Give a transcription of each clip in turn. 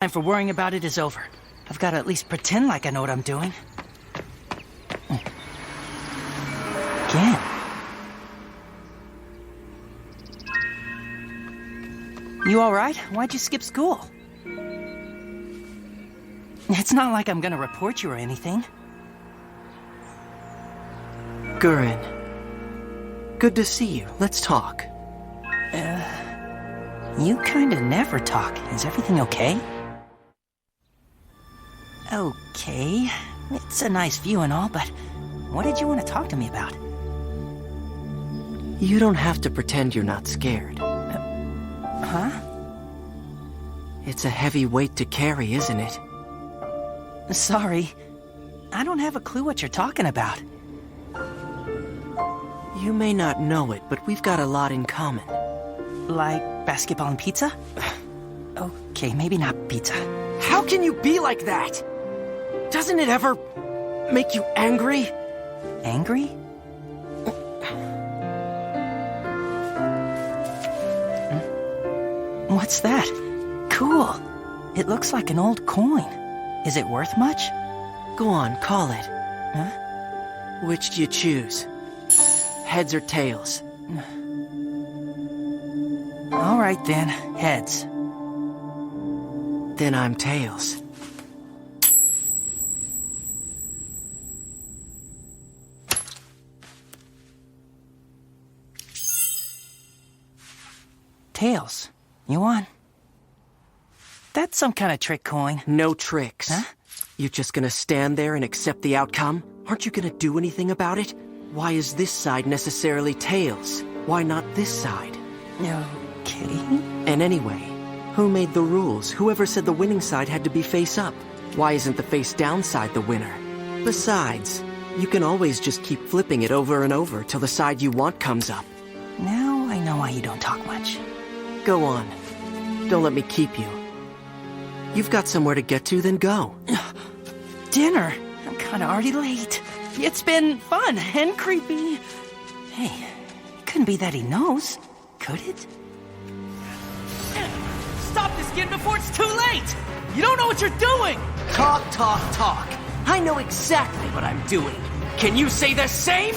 Time for worrying about it is over. I've got to at least pretend like I know what I'm doing. Again. You alright? Why'd you skip school? It's not like I'm gonna report you or anything. Gurren. Good to see you. Let's talk. You kinda never talk. Is everything okay? Okay. It's a nice view and all, but what did you want to talk to me about? You don't have to pretend you're not scared. Huh? It's a heavy weight to carry, isn't it? Sorry. I don't have a clue what you're talking about. You may not know it, but we've got a lot in common. Like basketball and pizza? Okay, maybe not pizza. How can you be like that? Doesn't it ever make you angry? Angry? What's that? Cool. It looks like an old coin. Is it worth much? Go on, call it. Huh? Which do you choose? Heads or tails? All right then, heads. Then I'm tails. Tails. You won. That's some kind of trick coin. No tricks. Huh? You just gonna stand there and accept the outcome? Aren't you gonna do anything about it? Why is this side necessarily tails? Why not this side? Okay. And anyway, who made the rules? Whoever said the winning side had to be face up? Why isn't the face down side the winner? Besides, you can always just keep flipping it over and over till the side you want comes up. Now I know why you don't talk much. Go on. Don't let me keep you. You've got somewhere to get to, then go. Dinner. I'm kind of already late. It's been fun and creepy. Hey, it couldn't be that he knows, could it? Stop this kid before it's too late! You don't know what you're doing! Talk, talk, talk. I know exactly what I'm doing. Can you say the same?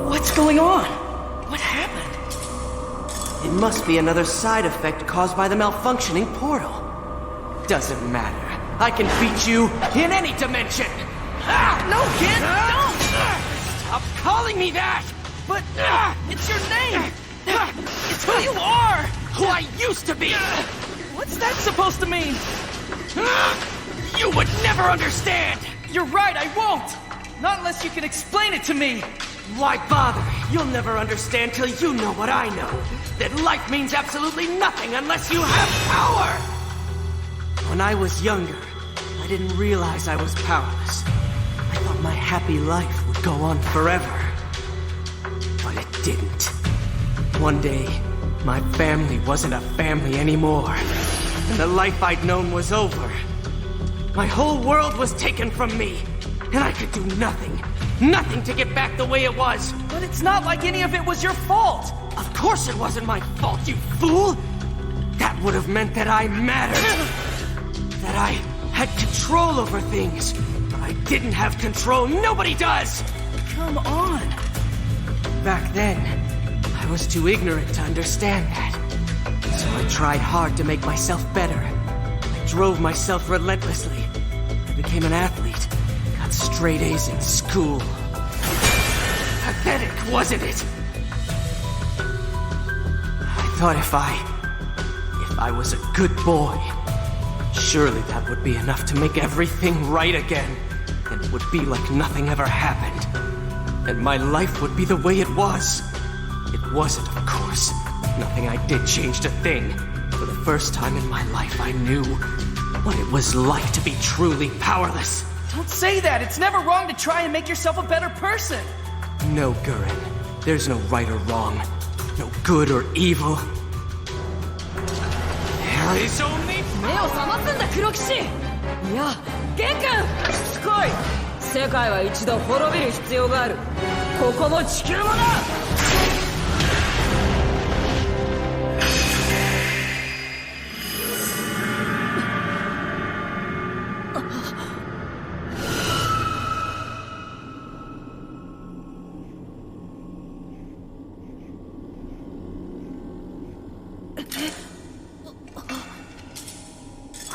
What's going on? What happened? It must be another side effect caused by the malfunctioning portal. Doesn't matter. I can beat you in any dimension. No, kid! Don't! Stop calling me that! But it's your name! It's who you are! Who I used to be! What's that supposed to mean? You would never understand! You're right, I won't! Not unless you can explain it to me! Why bother? You'll never understand till you know what I know. That life means absolutely nothing unless you have power! When I was younger, I didn't realize I was powerless. I thought my happy life would go on forever. But it didn't. One day, my family wasn't a family anymore. And the life I'd known was over. My whole world was taken from me. And I could do nothing. Nothing to get back the way it was. But it's not like any of it was your fault! Of course it wasn't my fault, you fool! That would have meant that I mattered. That I had control over things. But I didn't have control. Nobody does! Come on! Back then, I was too ignorant to understand that. So I tried hard to make myself better. I drove myself relentlessly. I became an athlete. Got straight A's in school. Pathetic, wasn't it? I thought if I was a good boy, surely that would be enough to make everything right again. And it would be like nothing ever happened. And my life would be the way it was. It wasn't, of course. Nothing I did changed a thing. For the first time in my life, I knew what it was like to be truly powerless. Don't say that! It's never wrong to try and make yourself a better person! No, Gurren. There's no right or wrong. No good or evil. 目を覚ますんだ黒騎士。いや玄君、しつこい。世界は一度滅びる必要がある。ここも地球もだ。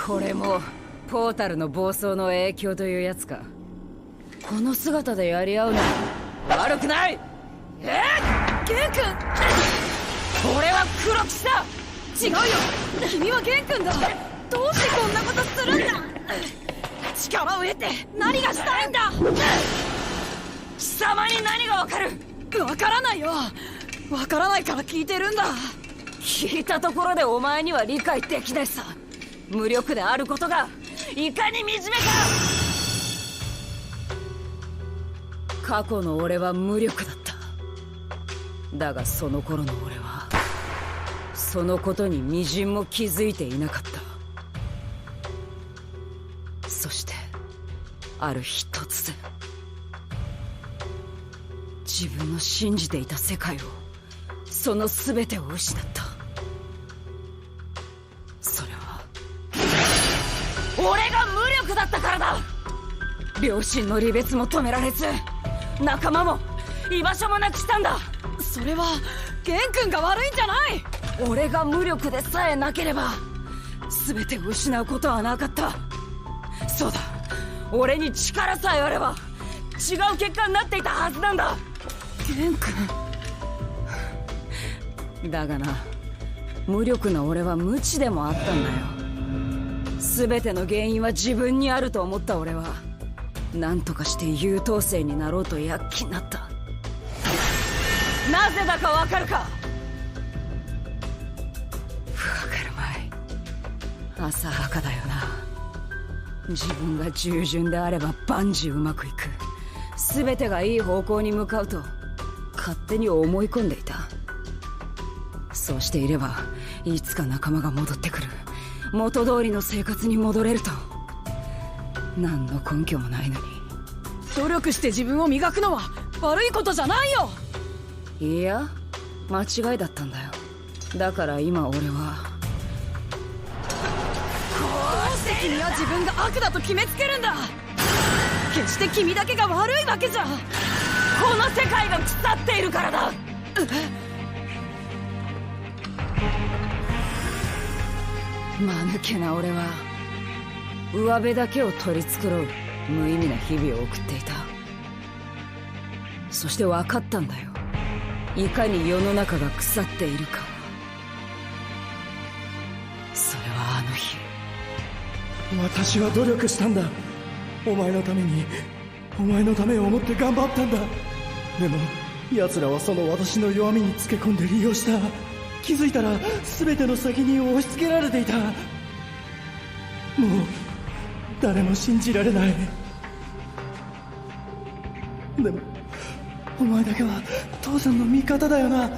これもポータルの暴走の影響というやつか。この姿でやり合うの悪くない。ゲン君、俺は黒騎士だ。違うよ、君はゲン君だ。どうしてこんなことするんだ。力を得て何がしたいんだ。貴様に何がわかる。わからないよ。わからないから聞いてるんだ。聞いたところでお前には理解できないさ。無力であることがいかに惨めか。過去の俺は無力だった。だがその頃の俺はそのことにみじんも気づいていなかった。そしてある日突然、自分の信じていた世界を、その全てを失った。それは俺が無力だったからだ。両親の離別も止められず、仲間も居場所もなくしたんだ。それはゲン君が悪いんじゃない。俺が無力でさえなければ全てを失うことはなかった。そうだ、俺に力さえあれば違う結果になっていたはずなんだ。ゲン君だがな、無力な俺は無知でもあったんだよ。全ての原因は自分にあると思った俺は、何とかして優等生になろうと躍起になった。なぜだかわかるか。わかるまい。浅はかだよな。自分が従順であれば万事うまくいく、全てがいい方向に向かうと勝手に思い込んでいた。そうしていればいつか仲間が戻ってくる、元通りの生活に戻れると。何の根拠もないのに。努力して自分を磨くのは悪いことじゃないよ。いや、間違いだったんだよ。だから今俺は。どうして君は自分が悪だと決めつけるんだ。決して君だけが悪いわけじゃ。この世界が腐っているからだ。間抜けな俺は上辺だけを取り繕う無意味な日々を送っていた。そして分かったんだよ、いかに世の中が腐っているか。それはあの日。私は努力したんだ。お前のために、お前のためを思って頑張ったんだ。でも奴らはその私の弱みにつけ込んで利用した。気づいたら全ての責任を押し付けられていた。もう誰も信じられない。でもお前だけは父さんの味方だよな。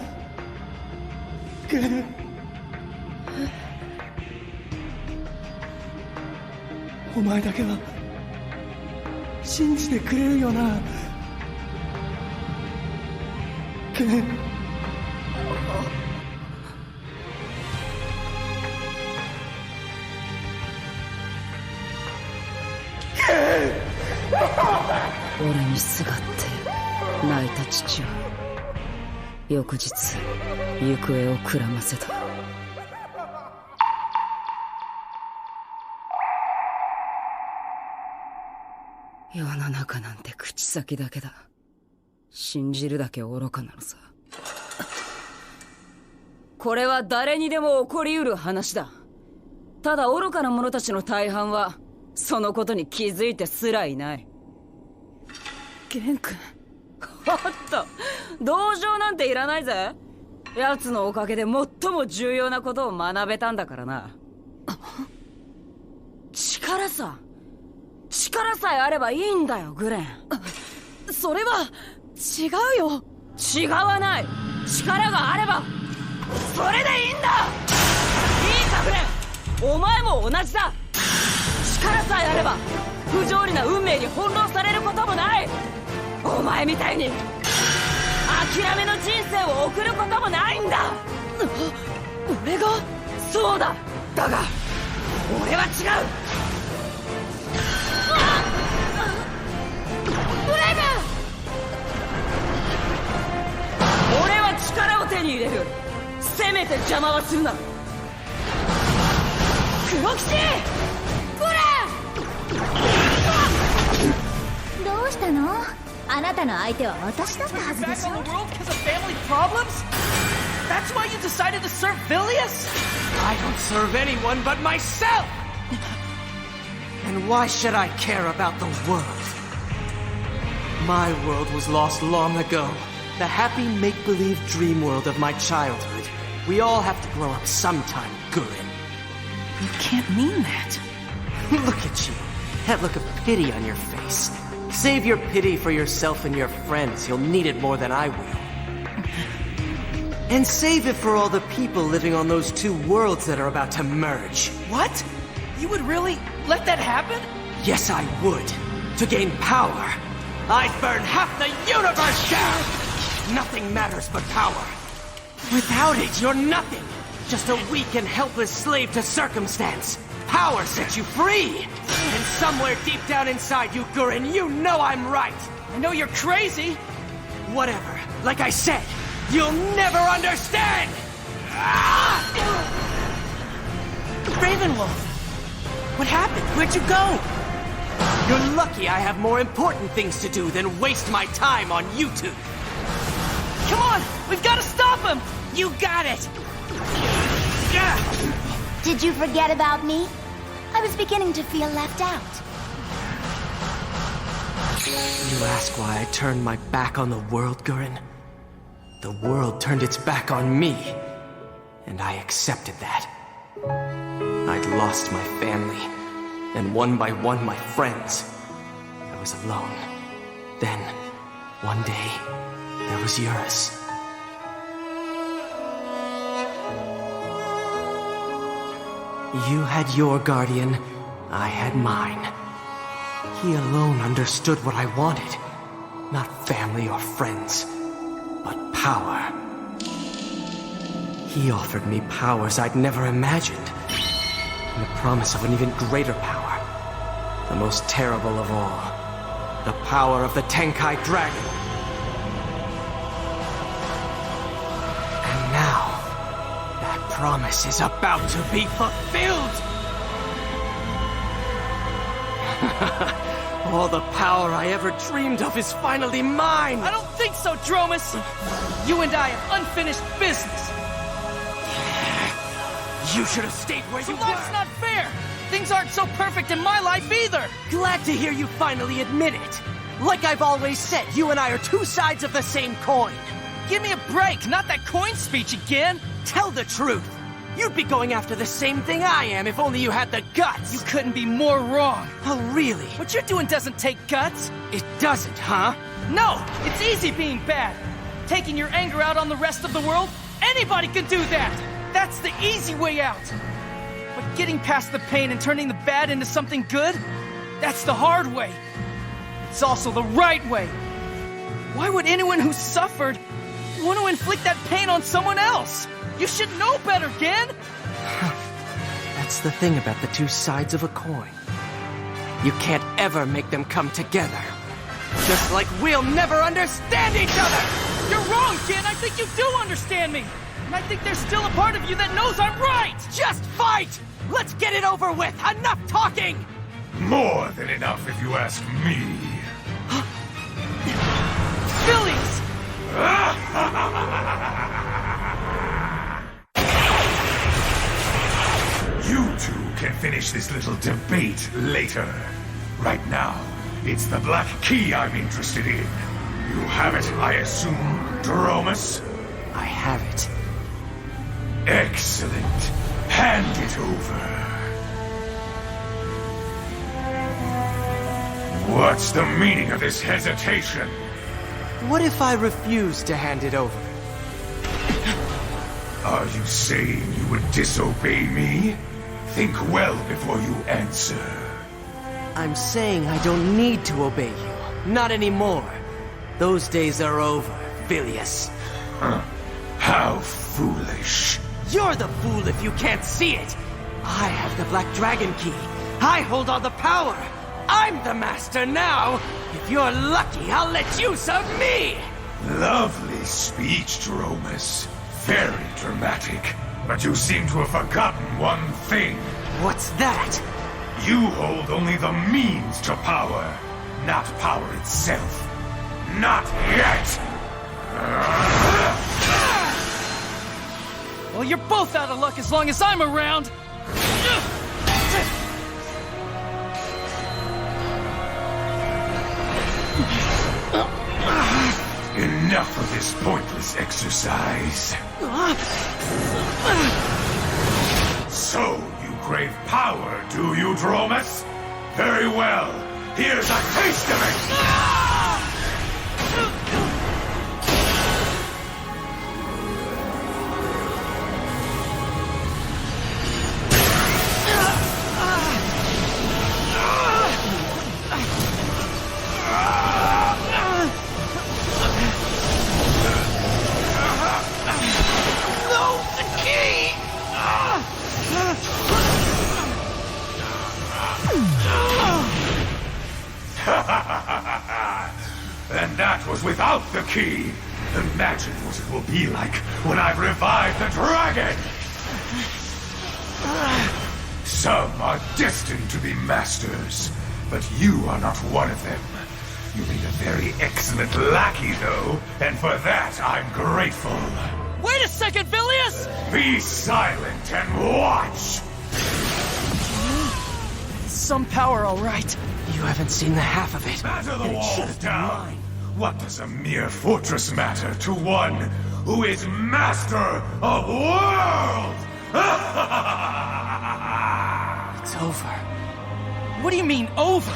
お前だけは信じてくれるよな。俺にすがって泣いた父は翌日行方をくらませた。世の中なんて口先だけだ。信じるだけ愚かなのさ。これは誰にでも起こりうる話だ。ただ愚かな者たちの大半はそのことに気づいてすらいない。ゲン君、おっと、同情なんていらないぜ。奴のおかげで最も重要なことを学べたんだからな。力さえあればいいんだよ、グレン。それは違うよ。違わない。力があればそれでいいんだ。いいかグレン、同じだ。力さえあれば不条理な運命に翻弄されることもない。お前みたいに諦めの人生を送ることもないんだ。俺が？そうだ。だが俺は違う。ブレイブ！俺は力を手に入れる。せめて邪魔はするな。黒騎士！これ！どうしたの？あなたの相手は私だったはずでしょ。 Back on the world because of family problems? That's why you decided to serve Vilius? I don't serve anyone but myself! And why should I care about the world? My world was lost long ago. The happy make-believe dream world of my childhood. We all have to grow up sometime, Gurren. You can't mean that. Look at you. That look of pity on your face. Save your pity for yourself and your friends. You'll need it more than I will. And save it for all the people living on those two worlds that are about to merge. What? You would really let that happen? Yes, I would. To gain power, I'd burn half the universe down! Nothing matters but power. Without it, you're nothing. Just a weak and helpless slave to circumstance. Power sets you free! And somewhere deep down inside you, Gurren, you know I'm right! I know you're crazy. Whatever. Like I said, you'll never understand! Ah! Ravenwolf! What happened? Where'd you go? You're lucky I have more important things to do than waste my time on YouTube. Come on! We've got to stop him! You got it! Did you forget about me? I was beginning to feel left out. You ask why I turned my back on the world, Gurren? The world turned its back on me, and I accepted that. I'd lost my family, and one by one my friends. I was alone. Then, one day, there was Eurus. You had your guardian, I had mine. He alone understood what I wanted. Not family or friends, but power. He offered me powers I'd never imagined, and the promise of an even greater power. The most terrible of all. The power of the Tenkai Dragon. And now, that promise is about to be fulfilled! All the power I ever dreamed of is finally mine! I don't think so, Dromus! You and I have unfinished business! You should have stayed where you were! Life's not fair! Things aren't so perfect in my life either! Glad to hear you finally admit it! Like I've always said, you and I are two sides of the same coin! Give me a break, not that coin speech again! Tell the truth! You'd be going after the same thing I am if only you had the guts! You couldn't be more wrong! Oh, really? What you're doing doesn't take guts! It doesn't, huh? No! It's easy being bad! Taking your anger out on the rest of the world? Anybody can do that! That's the easy way out! But getting past the pain and turning the bad into something good? That's the hard way! It's also the right way! Why would anyone who suffered want to inflict that pain on someone else? You should know better, Gen! That's the thing about the two sides of a coin. You can't ever make them come together. Just like we'll never understand each other! You're wrong, Gen! I think you do understand me! And I think there's still a part of you that knows I'm right! Just fight! Let's get it over with! Enough talking! More than enough if you ask me. Phillies! You two can finish this little debate later. Right now, it's the Black Key I'm interested in. You have it, I assume, Dromus? I have it. Excellent. Hand it over. What's the meaning of this hesitation? What if I refuse to hand it over? Are you saying you would disobey me? Think well before you answer. I'm saying I don't need to obey you. Not anymore. Those days are over, Phileas. How foolish. You're the fool if you can't see it. I have the Black Dragon Key. I hold all the power. I'm the master now. If you're lucky, I'll let you serve me. Lovely speech, Dromus. Very dramatic. But you seem to have forgotten one thing. What's that? You hold only the means to power, not power itself. Not yet! Well, you're both out of luck as long as I'm around! Enough of this pointless exercise. So, you crave power, do you, Dromus? Very well. Here's a taste of it! And that was without the key. Imagine what it will be like when I've revived the dragon. Some are destined to be masters, but you are not one of them. You made a very excellent lackey, though, and for that I'm grateful. Wait a second, Phileas! Be silent and watch! Some power, all right. You haven't seen the half of it. Batter the and it should walls have been down! mine. What does a mere fortress matter to one who is master of worlds? It's over. What do you mean, over?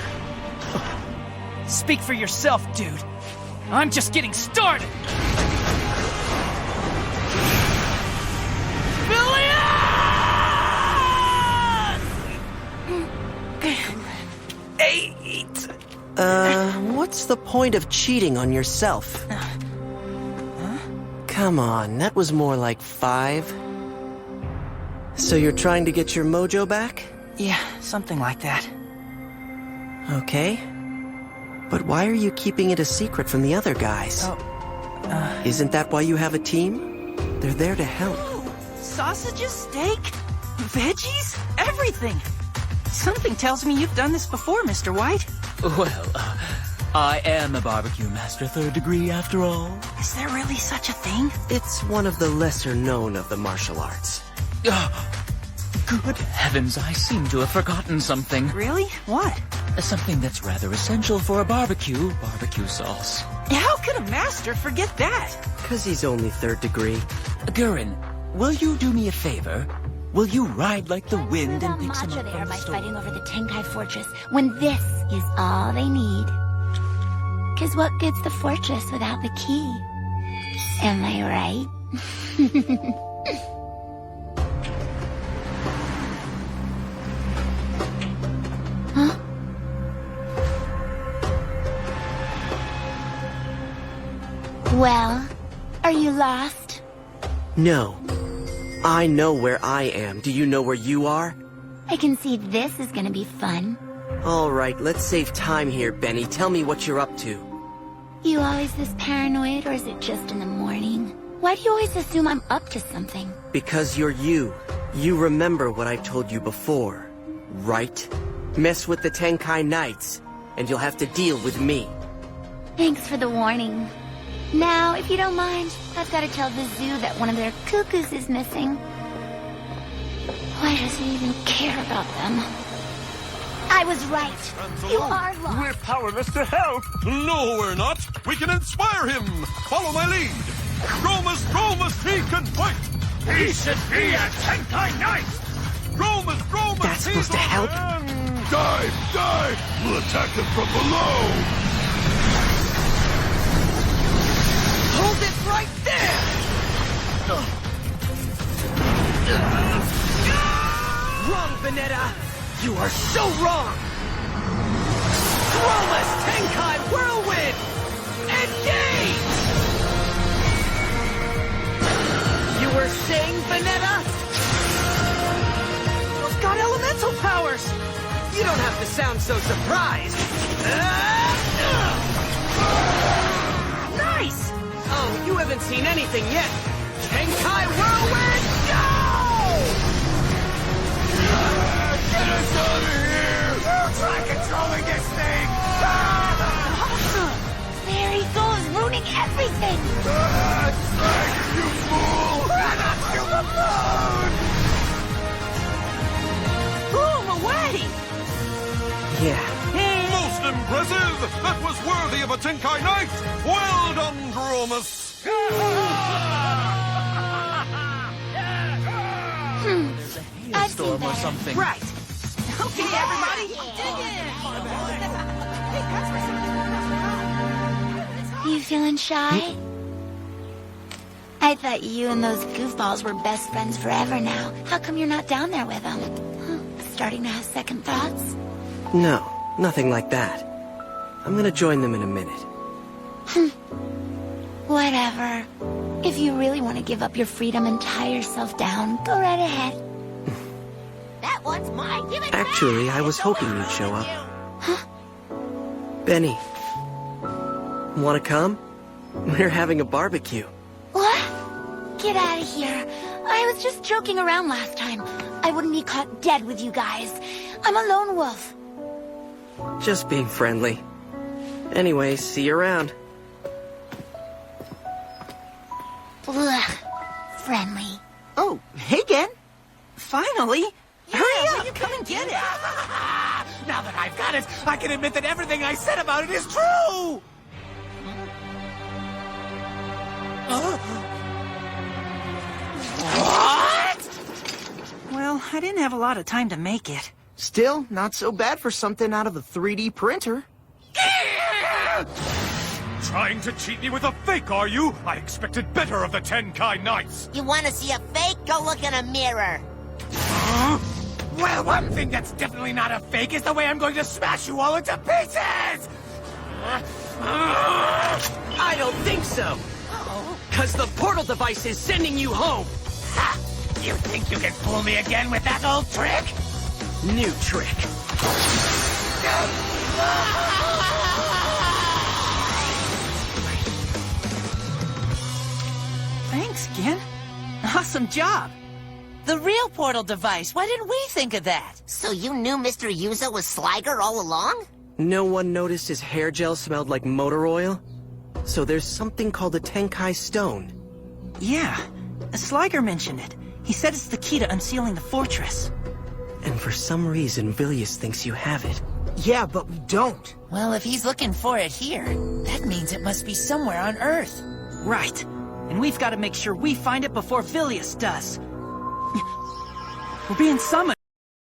Speak for yourself, dude. I'm just getting started! What's the point of cheating on yourself? Come on, that was more like 5. So you're trying to get your mojo back? Yeah, something like that. Okay. But why are you keeping it a secret from the other guys? Isn't that why you have a team? They're there to help. Sausages, steak, veggies, everything. Something tells me you've done this before, Mr. White. Well, I am a barbecue master 3rd degree after all. Is there really such a thing? It's one of the lesser known of the martial arts. Good heavens, I seem to have forgotten something. Really? What? Something that's rather essential for a barbecue sauce. How could a master forget that? 'Cause he's only 3rd degree. Gurren, will you do me a favor? Will you ride like the wind and pick some Macho up they from are the by store? fighting over the Tenkai Fortress when this is all they need. 'Cause what good's the fortress without the key? Am I right? Huh? Well, are you lost? No. I know where I am. Do you know where you are? I can see this is gonna be fun. All right, let's save time here, Benny. Tell me what you're up to. You always this paranoid, or is it just in the morning? Why do you always assume I'm up to something? Because you're you. You remember what I told you before, right? Mess with the Tenkai Knights, and you'll have to deal with me. Thanks for the warning. Now, if you don't mind, I've got to tell the zoo that one of their cuckoos is missing. Why does he even care about them? I was right. You are lost. We're powerless to help. No, we're not. We can inspire him. Follow my lead. Dromus, he can fight. He should be a Tenkai Knight! Dromus, That's he's supposed to our help? man. Dive! We'll attack them from below! Hold it right there! Wrong Veneta! You are so wrong! Chroma's Tenkai Whirlwind! Engage! You were saying, Veneta? Those got elemental powers! You don't have to sound so surprised. Nice! Oh, you haven't seen anything yet. Tenkai Whirlwind, go! Get us out of here! Try controlling this thing! There he goes, ruining everything! You fool! Cannot kill the moon! Boom, away! Yeah. Most impressive! That was worthy of a Tenkai Knight! Well done, Dromus! I've seen better. Right. Okay, everybody, dig in! You feeling shy? I thought you and those goofballs were best friends forever now. How come you're not down there with them? Starting to have second thoughts? No, nothing like that. I'm gonna join them in a minute. Whatever. If you really want to give up your freedom and tie yourself down, go right ahead. That one's mine. Give it Actually, back. I was hoping you'd show up. Benny. Wanna come? We're having a barbecue. What? Get out of here. I was just joking around last time. I wouldn't be caught dead with you guys. I'm a lone wolf. Just being friendly. Anyway, see you around. Ugh. Friendly. Oh, hey, Gen. Finally. Hurry up, come and get it. Now that I've got it, I can admit that everything I said about it is true! What? Well, I didn't have a lot of time to make it. Still, not so bad for something out of a 3D printer. Trying to cheat me with a fake, are you? I expected better of the Tenkai Knights! You want to see a fake? Go look in a mirror. Well, one thing that's definitely not a fake is the way I'm going to smash you all into pieces! I don't think so. Cause the portal device is sending you home. Ha! You think you can fool me again with that old trick? New trick. Thanks, Gen. Awesome job. The real portal device. Why didn't we think of that? So you knew Mr. Yuzo was Sliger all along? No one noticed his hair gel smelled like motor oil? So there's something called the Tenkai Stone. Yeah, Sliger mentioned it. He said it's the key to unsealing the fortress. And for some reason, Vilius thinks you have it. Yeah, but we don't. Well, if he's looking for it here, that means it must be somewhere on Earth. Right. And we've got to make sure we find it before Vilius does. We're being summoned.